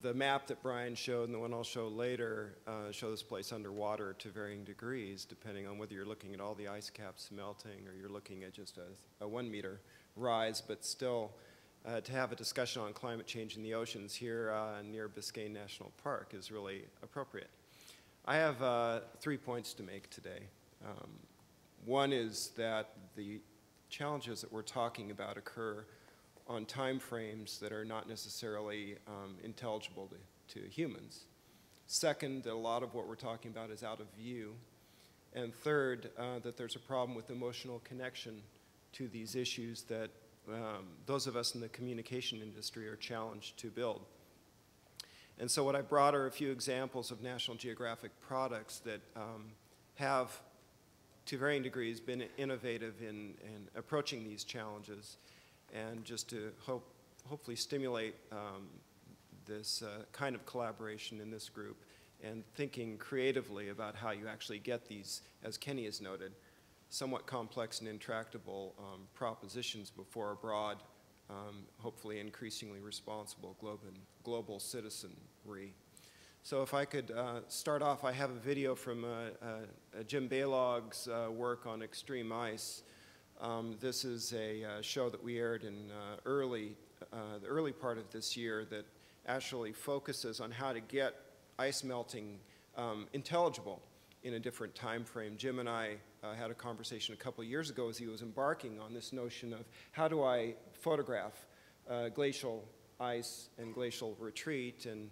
the map that Brian showed and the one I'll show later show this place underwater to varying degrees, depending on whether you're looking at all the ice caps melting or you're looking at just a 1 meter rise, but still to have a discussion on climate change in the oceans here near Biscayne National Park is really appropriate. I have 3 points to make today. One is that the challenges that we're talking about occur on time frames that are not necessarily intelligible to humans. Second, that a lot of what we're talking about is out of view. And third, that there's a problem with emotional connection to these issues that those of us in the communication industry are challenged to build. And so what I brought are a few examples of National Geographic products that have, to varying degrees, been innovative in approaching these challenges, and just to hopefully stimulate this kind of collaboration in this group and thinking creatively about how you actually get these, as Kenny has noted, somewhat complex and intractable propositions before a broad, hopefully increasingly responsible global citizenry. So if I could start off, I have a video from Jim Balog's work on extreme ice. This is a show that we aired in the early part of this year that actually focuses on how to get ice melting intelligible in a different time frame. Jim and I had a conversation a couple of years ago as he was embarking on this notion of how do I photograph glacial ice and glacial retreat, and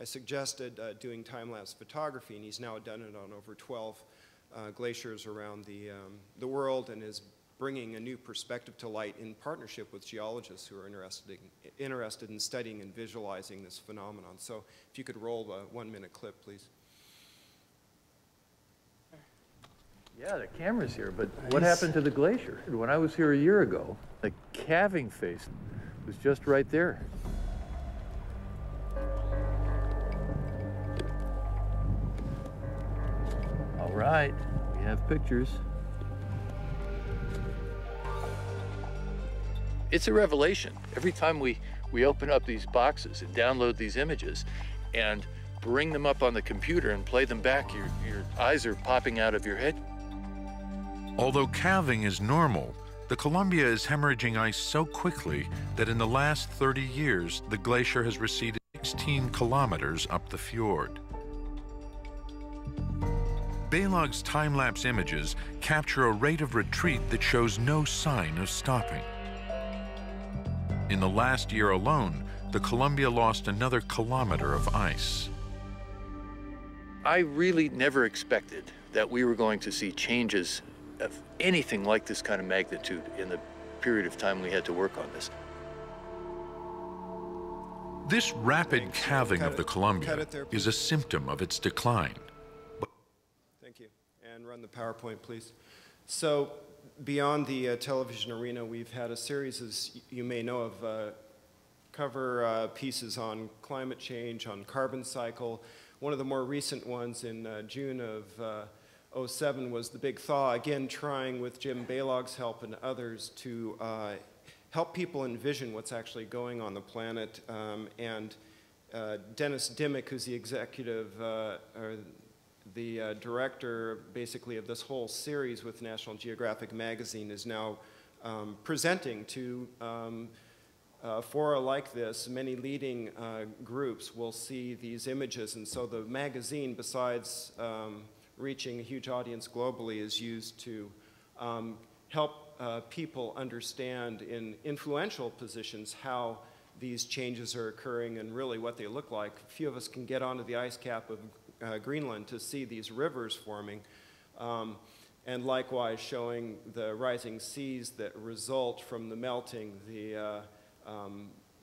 I suggested doing time-lapse photography, and he's now done it on over 12 glaciers around the world, and is bringing a new perspective to light in partnership with geologists who are interested in studying and visualizing this phenomenon. So if you could roll the 1 minute clip, please. Yeah, the camera's here, but what happened to the glacier? When I was here a year ago, the calving face was just right there. All right, we have pictures. It's a revelation. Every time we open up these boxes and download these images and bring them up on the computer and play them back, your eyes are popping out of your head. Although calving is normal, the Columbia is hemorrhaging ice so quickly that in the last 30 years, the glacier has receded 16 kilometers up the fjord. Balog's time-lapse images capture a rate of retreat that shows no sign of stopping. In the last year alone, the Columbia lost another kilometer of ice. I really never expected that we were going to see changes of anything like this kind of magnitude in the period of time we had to work on this. This rapid calving of the Columbia is a symptom of its decline. Thank you. And run the PowerPoint, please. So beyond the television arena, we've had a series, as you may know, of cover pieces on climate change, on carbon cycle. One of the more recent ones in June of '07 was the Big Thaw, again trying with Jim Balog's help and others to help people envision what's actually going on the planet. And Dennis Dimmock, who's the executive, or the director basically of this whole series with National Geographic magazine, is now presenting to fora like this. Many leading groups will see these images, and so the magazine, besides reaching a huge audience globally, is used to help people understand in influential positions how these changes are occurring and really what they look like. A few of us can get onto the ice cap of Greenland to see these rivers forming, and likewise showing the rising seas that result from the melting, the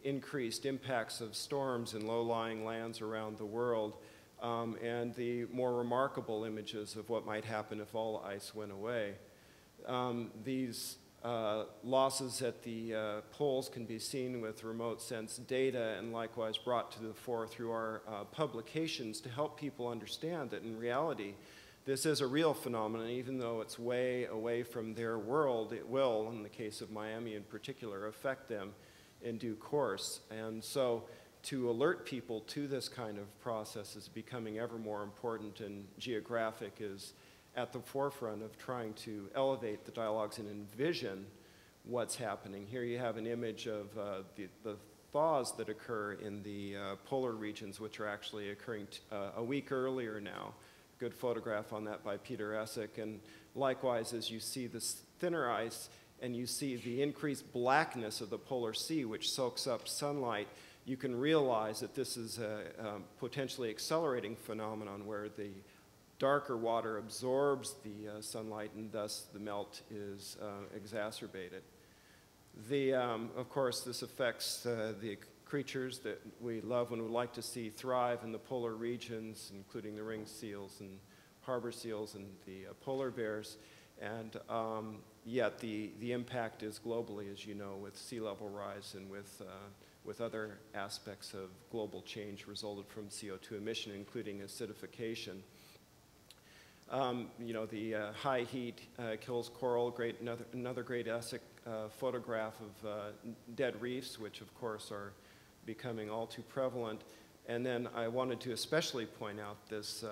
increased impacts of storms in low-lying lands around the world, and the more remarkable images of what might happen if all ice went away. These losses at the poles can be seen with remote sense data, and likewise brought to the fore through our publications to help people understand that in reality this is a real phenomenon. Even though it's way away from their world, it will, in the case of Miami in particular, affect them in due course. And so to alert people to this kind of process is becoming ever more important, and Geographic is at the forefront of trying to elevate the dialogues and envision what's happening. Here you have an image of the thaws that occur in the polar regions, which are actually occurring a week earlier now. Good photograph on that by Peter Essick. And likewise, as you see this thinner ice and you see the increased blackness of the polar sea, which soaks up sunlight, you can realize that this is a potentially accelerating phenomenon where the darker water absorbs the sunlight and thus the melt is exacerbated. Of course, this affects the creatures that we love and would like to see thrive in the polar regions, including the ringed seals and harbor seals and the polar bears. And yet the impact is globally, as you know, with sea level rise and with other aspects of global change resulted from CO2 emission, including acidification. You know, the high heat kills coral. Another great Essick photograph of dead reefs, which of course are becoming all too prevalent. And then I wanted to especially point out this,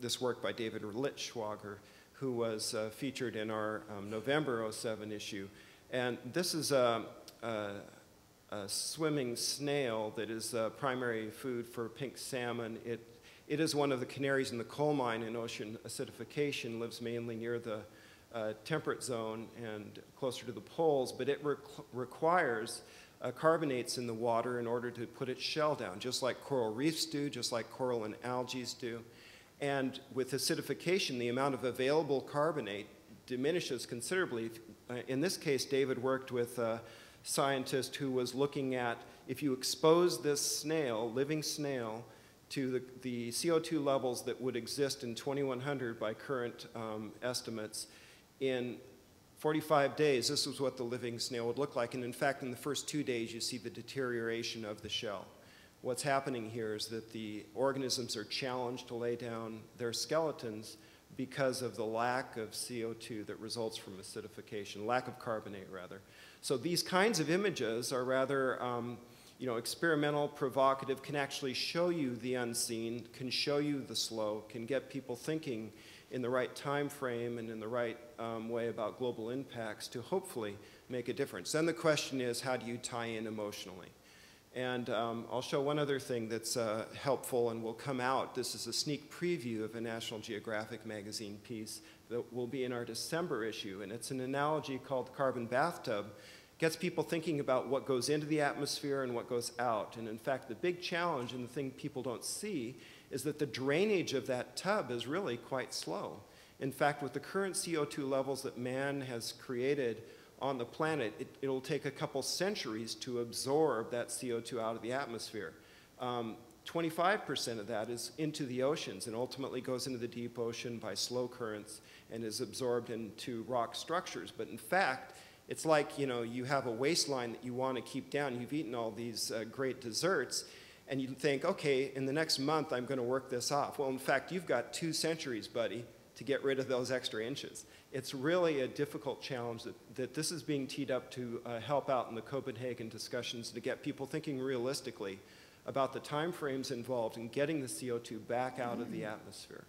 this work by David Lichtschwager, who was featured in our November '07 issue. And this is a swimming snail that is primary food for pink salmon. It is one of the canaries in the coal mine in ocean acidification, lives mainly near the temperate zone and closer to the poles, but it requires carbonates in the water in order to put its shell down, just like coral reefs do, just like coral and algae do. And with acidification, the amount of available carbonate diminishes considerably. In this case, David worked with a scientist who was looking at if you expose this snail, living snail, to the CO2 levels that would exist in 2100 by current estimates, in 45 days, this is what the living snail would look like. And in fact, in the first 2 days, you see the deterioration of the shell. What's happening here is that the organisms are challenged to lay down their skeletons because of the lack of CO2 that results from acidification, lack of carbonate, rather. So these kinds of images are rather you know, experimental, provocative, can actually show you the unseen, can show you the slow, can get people thinking in the right time frame and in the right way about global impacts to hopefully make a difference. Then the question is, how do you tie in emotionally? And I'll show one other thing that's helpful and will come out. This is a sneak preview of a National Geographic magazine piece that will be in our December issue, and it's an analogy called carbon bathtub. Gets people thinking about what goes into the atmosphere and what goes out. And in fact, the big challenge and the thing people don't see is that the drainage of that tub is really quite slow. In fact, with the current CO2 levels that man has created on the planet, it'll take a couple centuries to absorb that CO2 out of the atmosphere. 25% of that is into the oceans and ultimately goes into the deep ocean by slow currents and is absorbed into rock structures. But in fact, it's like, you know, you have a waistline that you want to keep down. You've eaten all these great desserts, and you think, okay, in the next month, I'm going to work this off. Well, in fact, you've got 2 centuries, buddy, to get rid of those extra inches. It's really a difficult challenge that this is being teed up to help out in the Copenhagen discussions to get people thinking realistically about the time frames involved in getting the CO2 back out of the atmosphere.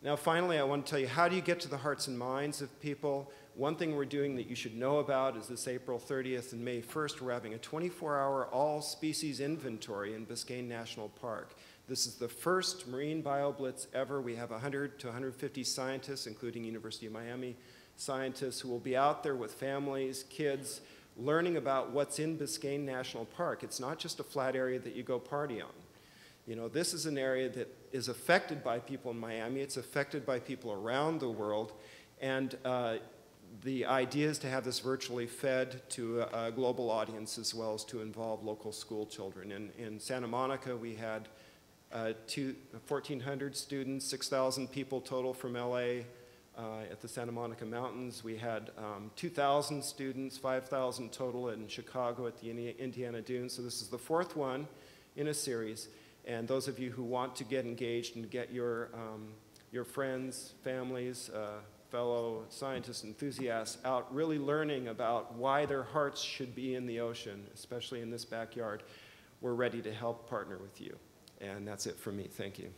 Now, finally, I want to tell you, how do you get to the hearts and minds of people? One thing we're doing that you should know about is this April 30th and May 1st, we're having a 24-hour all-species inventory in Biscayne National Park. This is the first marine BioBlitz ever. We have 100 to 150 scientists, including University of Miami scientists, who will be out there with families, kids, learning about what's in Biscayne National Park. It's not just a flat area that you go party on. You know, this is an area that is affected by people in Miami. It's affected by people around the world. And the idea is to have this virtually fed to a global audience as well as to involve local school children. In Santa Monica, we had 1,400 students, 6,000 people total from LA. At the Santa Monica Mountains, we had 2,000 students, 5,000 total in Chicago at the Indiana Dunes. So this is the 4th one in a series. And those of you who want to get engaged and get your friends, families, fellow scientists, enthusiasts out really learning about why their hearts should be in the ocean, especially in this backyard, we're ready to help partner with you. And that's it from me. Thank you.